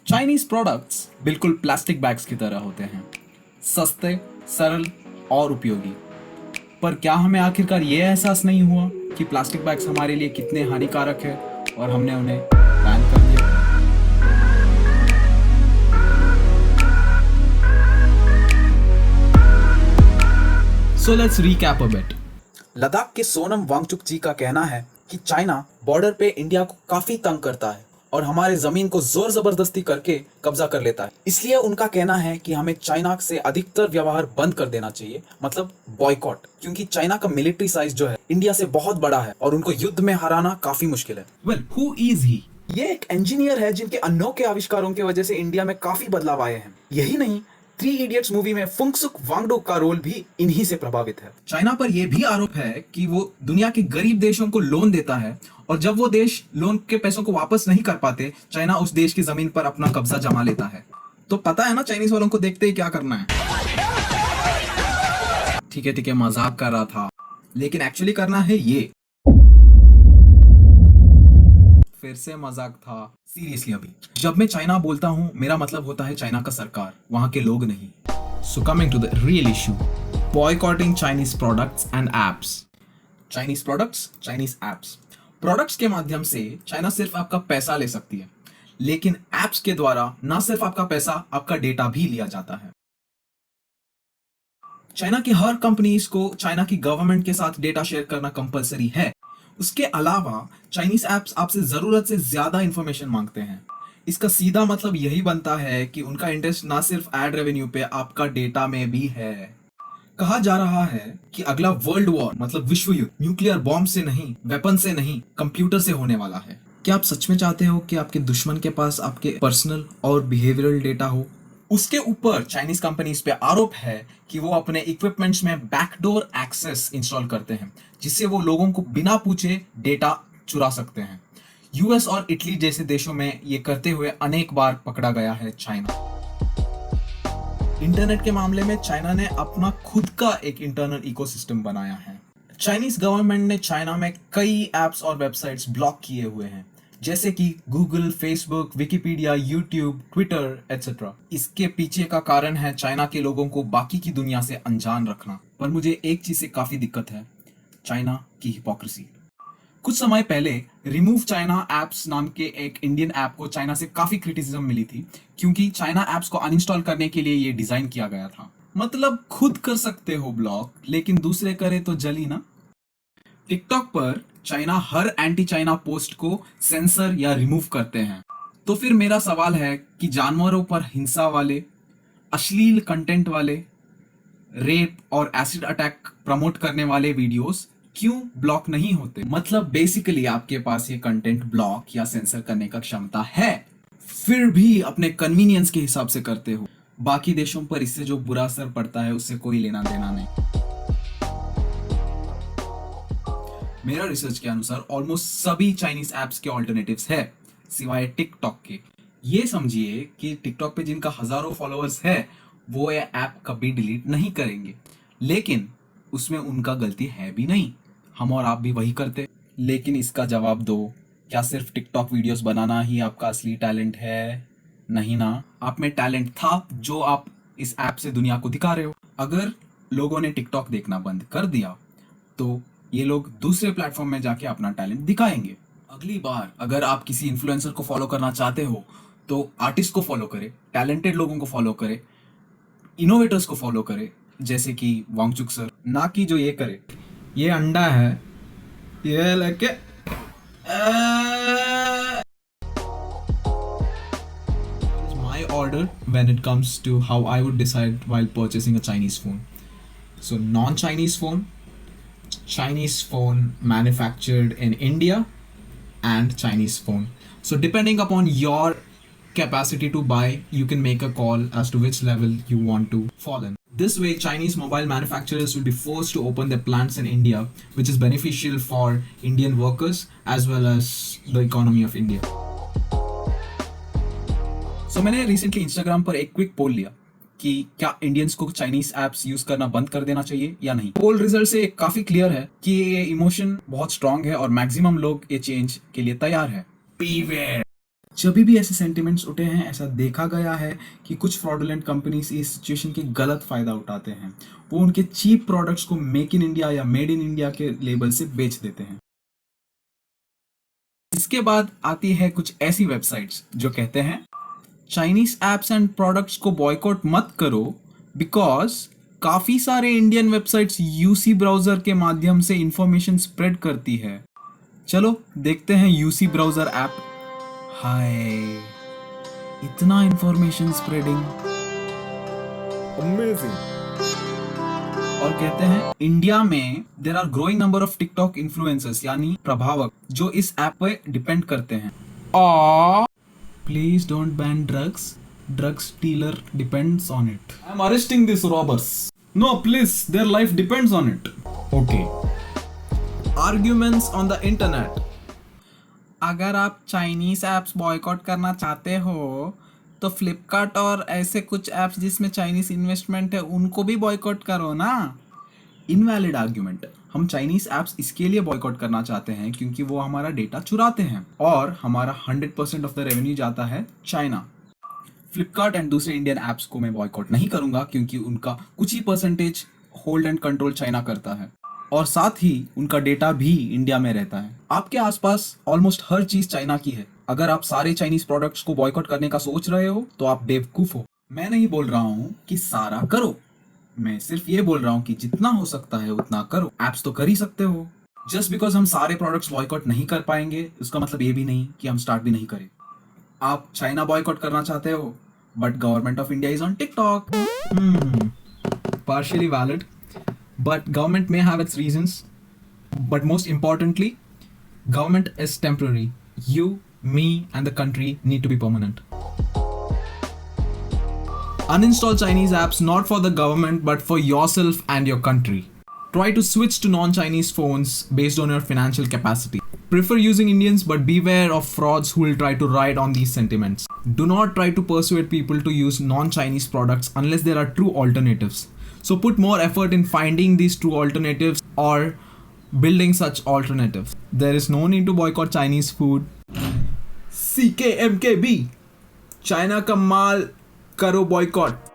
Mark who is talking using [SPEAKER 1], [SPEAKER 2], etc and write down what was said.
[SPEAKER 1] Chinese products बिल्कुल plastic bags की तरह होते हैं, सस्ते, सरल और उपयोगी। पर क्या हमें आखिरकार ये एहसास नहीं हुआ कि प्लास्टिक बैग्स हमारे लिए कितने हानिकारक है और हमने उन्हें बैन कर दिया? So let's recap a bit.
[SPEAKER 2] Ladakh के सोनम वांगचुक जी का कहना है कि चाइना बॉर्डर पे इंडिया को काफी तंग करता है और हमारे जमीन को जोर जबरदस्ती करके कब्जा कर लेता है। इसलिए उनका कहना है कि हमें चाइना से अधिकतर व्यवहार बंद कर देना चाहिए, मतलब बॉयकॉट, क्योंकि चाइना का मिलिट्री साइज जो है इंडिया से बहुत बड़ा है और उनको युद्ध में हराना काफी मुश्किल है।
[SPEAKER 1] Well, who is he?
[SPEAKER 2] ये एक इंजीनियर है जिनके अनोखे आविष्कारों की वजह से इंडिया में काफी बदलाव आए हैं। यही नहीं, 3 इडियट्स मूवी में फुंगसुक वांगडोक का रोल भी इन्हीं से प्रभावित है।
[SPEAKER 1] चाइना पर यह भी आरोप है कि वो दुनिया के गरीब देशों को लोन देता है और जब वो देश लोन के पैसों को वापस नहीं कर पाते, चाइना उस देश की जमीन पर अपना कब्जा जमा लेता है। तो पता है ना चाइनीज वालों को देखते ही क्या करना है। ठीक है, मजाक कर रहा था, लेकिन एक्चुअली करना है ये। फिर से मजाक था, सीरियसली। अभी जब मैं चाइना बोलता हूँ, मेरा मतलब होता है चाइना का सरकार, वहां के लोग नहीं। So coming to the real issue, boycotting Chinese products and apps. Chinese products, Chinese apps. Products के माध्यम से चाइना सिर्फ आपका पैसा ले सकती है, लेकिन एप्स के द्वारा ना सिर्फ आपका पैसा, आपका डेटा भी लिया जाता है। चाइना की हर कंपनीज को चाइना की गवर्नमेंट के साथ डेटा शेयर करना कंपलसरी है। उसके अलावा चाइनीज एप्स आपसे जरूरत से ज्यादा इंफॉर्मेशन मांगते हैं। इसका सीधा मतलब यही बनता है कि उनका इंटरेस्ट ना सिर्फ एड रेवेन्यू पे, आपका डेटा में भी है। कहा जा रहा है कि अगला वर्ल्ड वॉर, मतलब विश्व युद्ध, न्यूक्लियर बॉम्ब से नहीं, वेपन से नहीं, कंप्यूटर से होने वाला है। क्या आप सच में चाहते हो कि आपके दुश्मन के पास आपके पर्सनल और बिहेवियरल डेटा हो? उसके ऊपर चाइनीज कंपनीज पे आरोप है कि वो अपने इक्विपमेंट्स में बैकडोर एक्सेस इंस्टॉल करते हैं, जिससे वो लोगों को बिना पूछे डेटा चुरा सकते हैं। यूएस और इटली जैसे देशों में ये करते हुए अनेक बार पकड़ा गया है चाइना। इंटरनेट के मामले में चाइना ने अपना खुद का एक इंटरनल इकोसिस्टम बनाया है। चाइनीज गवर्नमेंट ने चाइना में कई एप्स और वेबसाइट्स ब्लॉक किए हुए हैं, जैसे कि Google, Facebook, Wikipedia, YouTube, Twitter etcetera. इसके पीछे का कारण है चाइना के लोगों को बाकी की दुनिया से अनजान रखना। पर मुझे एक चीज से काफी दिक्कत है, चाइना की हिपोक्रेसी। कुछ समय पहले रिमूव चाइना एप्स नाम के एक इंडियन ऐप को चाइना से काफी क्रिटिसिज्म मिली थी, क्योंकि चाइना एप्स को अनइंस्टॉल करने के लिए ये डिजाइन किया गया था। मतलब खुद कर सकते हो ब्लॉक, लेकिन दूसरे करे तो जली ना। टिकटॉक पर चाइना हर एंटी चाइना पोस्ट को सेंसर या रिमूव करते हैं। तो फिर मेरा सवाल है कि जानवरों पर हिंसा वाले, अश्लील कंटेंट वाले, रेप और एसिड अटैक प्रमोट करने वाले वीडियोस क्यों ब्लॉक नहीं होते? मतलब बेसिकली आपके पास ये कंटेंट ब्लॉक या सेंसर करने का क्षमता है, फिर भी अपने कन्वीनियंस के हिसाब से करते हो। बाकी देशों पर इससे जो बुरा असर पड़ता है उससे कोई लेना देना नहीं। मेरा रिसर्च के अनुसार ऑलमोस्ट सभी चाइनीज एप्स के ऑल्टरनेटिव्स है, सिवाय टिकटॉक के। ये समझिए कि टिकटॉक पे जिनका हजारों फॉलोअर्स है, वो ये ऐप कभी डिलीट नहीं करेंगे, लेकिन उसमें उनका गलती है भी नहीं। हम और आप भी वही करते। लेकिन इसका जवाब दो, क्या सिर्फ टिकटॉक वीडियोस बनाना ही आपका असली टैलेंट है? नहीं ना, आप में टैलेंट था जो आप इस ऐप से दुनिया को दिखा रहे हो। अगर लोगों ने टिकटॉक देखना बंद कर दिया तो ये लोग दूसरे प्लेटफॉर्म में जाके अपना टैलेंट दिखाएंगे। अगली बार अगर आप किसी इन्फ्लुएंसर को फॉलो करना चाहते हो तो आर्टिस्ट को फॉलो करे, टैलेंटेड लोगों को फॉलो करे, इनोवेटर्स को फॉलो करे, जैसे कि वांगचुक सर, ना कि जो ये करे। ये अंडा है, ये लेके my order when it comes to how I would decide while purchasing a Chinese phone. So non-Chinese phone, Chinese phone manufactured in India, and Chinese phone. So depending upon your capacity to buy, you can make a call as to which level you want to fall in. This way, Chinese mobile manufacturers will be forced to open their plants in India, which is beneficial for Indian workers as well as the economy of India. So मैंने recently Instagram पर एक quick पोल लिया कि क्या Indians को Chinese apps use करना बंद कर देना चाहिए या नहीं। पोल रिजल्ट से काफी क्लियर है कि ये इमोशन बहुत स्ट्रांग है और मैक्सिमम लोग ये चेंज के लिए तैयार है। Beware. जब भी ऐसे सेंटिमेंट्स उठे हैं, ऐसा देखा गया है कि कुछ फ्रॉडुलेंट कंपनीज इस सिचुएशन की गलत फायदा उठाते हैं। वो उनके चीप प्रोडक्ट्स को मेक इन इंडिया या मेड इन इंडिया के लेबल से बेच देते हैं। इसके बाद आती है कुछ ऐसी वेबसाइट्स जो कहते हैं चाइनीज एप्स एंड प्रोडक्ट्स को बॉयकॉट मत करो बिकॉज काफी सारे इंडियन वेबसाइट्स यूसी ब्राउजर के माध्यम से इंफॉर्मेशन स्प्रेड करती है। चलो देखते हैं यूसी ब्राउजर ऐप। हाय, इतना इंफॉर्मेशन स्प्रेडिंग, अमेजिंग। और कहते हैं इंडिया में there are growing number of TikTok influencers यानी प्रभावक जो इस ऐप पे डिपेंड करते हैं। Please don't ban drugs dealer depends on it. I am arresting this robbers. No please, their life depends on it. Okay. Arguments on the internet. अगर आप Chinese apps boycott करना चाहते हो तो फ्लिपकार्ट और ऐसे कुछ ऐप्स जिसमें चाइनीज इन्वेस्टमेंट है उनको भी बॉयकॉट करो ना। Invalid argument. हम चाइनीज ऐप्स इसके लिए बॉयकॉट करना चाहते हैं क्योंकि वो हमारा डेटा चुराते हैं और हमारा 100% ऑफ द रेवेन्यू जाता है चाइना। फ्लिपकार्ट एंड दूसरे इंडियन ऐप्स को मैं बॉयकॉट नहीं करूंगा क्योंकि उनका कुछ ही percentage hold and control China करता है और साथ ही उनका डेटा भी इंडिया में रहता है। आपके आसपास ऑलमोस्ट हर चीज चाइना की है। अगर आप सारे चाइनीज प्रोडक्ट्स को बॉयकॉट करने का सोच रहे हो तो आप बेवकूफ हो। मैं नहीं बोल रहा हूँ कि सारा करो, मैं सिर्फ ये बोल रहा हूँ कि जितना हो सकता है उतना करो। एप्स तो कर ही सकते हो। जस्ट बिकॉज हम सारे प्रोडक्ट्स बॉयकॉट नहीं कर पाएंगे उसका मतलब ये भी नहीं कि हम स्टार्ट भी नहीं करें। आप चाइना बॉयकॉट करना चाहते हो but government of India is on TikTok. Partially valid, but government may have its reasons. But most importantly, government is temporary. You, me, and the country need to be permanent. Uninstall Chinese apps not for the government but for yourself and your country. Try to switch to non-Chinese phones based on your financial capacity. Prefer using Indians but beware of frauds who will try to ride on these sentiments. Do not try to persuade people to use non-Chinese products unless there are true alternatives. So put more effort in finding these true alternatives or building such alternatives. There is no need to boycott Chinese food. CKMKB, China का माल करो boycott.